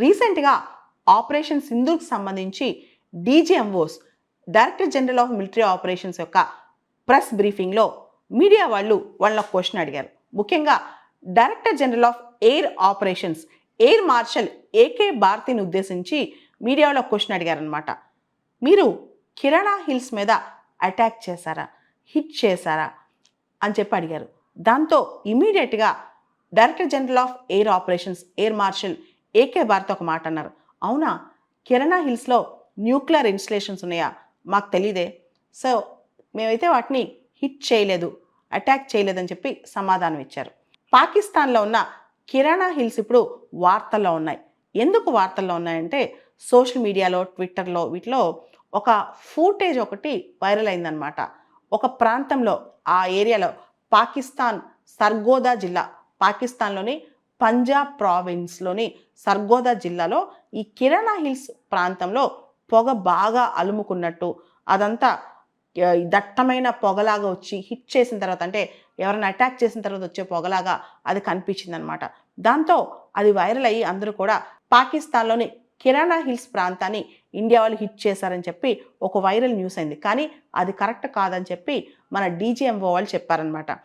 రీసెంట్గా ఆపరేషన్ సింధూర్కి సంబంధించి DGMOs director general of military operations యొక్క ప్రెస్ బ్రీఫింగ్లో మీడియా వాళ్ళ క్వశ్చన్ అడిగారు. ముఖ్యంగా director general of air operations air marshal AK భారతిని ఉద్దేశించి మీడియాలో క్వశ్చన్ అడిగారనమాట. మీరు కిరాణా హిల్స్ మీద అటాక్ చేశారా, హిట్ చేశారా అని చెప్పి అడిగారు. దాంతో ఇమీడియట్గా director general of air operations air marshal AK Bharti ఒక మాట అన్నారు. అవునా, కిరాణా హిల్స్లో న్యూక్లియర్ ఇన్స్టలేషన్స్ ఉన్నాయా, మాకు తెలీదే. సో మేమైతే వాటిని హిట్ చేయలేదు, అటాక్ చేయలేదని చెప్పి సమాధానం ఇచ్చారు. పాకిస్తాన్లో ఉన్న కిరాణా హిల్స్ ఇప్పుడు వార్తల్లో ఉన్నాయి. ఎందుకు వార్తల్లో ఉన్నాయంటే సోషల్ మీడియాలో, ట్విట్టర్లో వీటిలో ఒక ఫూటేజ్ ఒకటి వైరల్ అయిందనమాట. ఒక ప్రాంతంలో ఆ ఏరియాలో పాకిస్తాన్ సర్గోదా జిల్లా, పాకిస్తాన్లోని పంజాబ్ ప్రావిన్స్లోని సర్గోదా జిల్లాలో ఈ కిరాణా హిల్స్ ప్రాంతంలో పొగ బాగా అలుముకున్నట్టు, అదంతా దట్టమైన పొగలాగా వచ్చి హిట్ చేసిన తర్వాత, అంటే ఎవరైనా అటాక్ చేసిన తర్వాత వచ్చే పొగలాగా అది కనిపించింది అనమాట. దాంతో అది వైరల్ అయ్యి అందరూ కూడా పాకిస్తాన్లోని కిరాణా హిల్స్ ప్రాంతాన్ని ఇండియా వాళ్ళు హిట్ చేశారని చెప్పి ఒక వైరల్ న్యూస్ అయింది. కానీ అది కరెక్ట్ కాదని చెప్పి మన డీజీఎంఓ వాళ్ళు చెప్పారనమాట.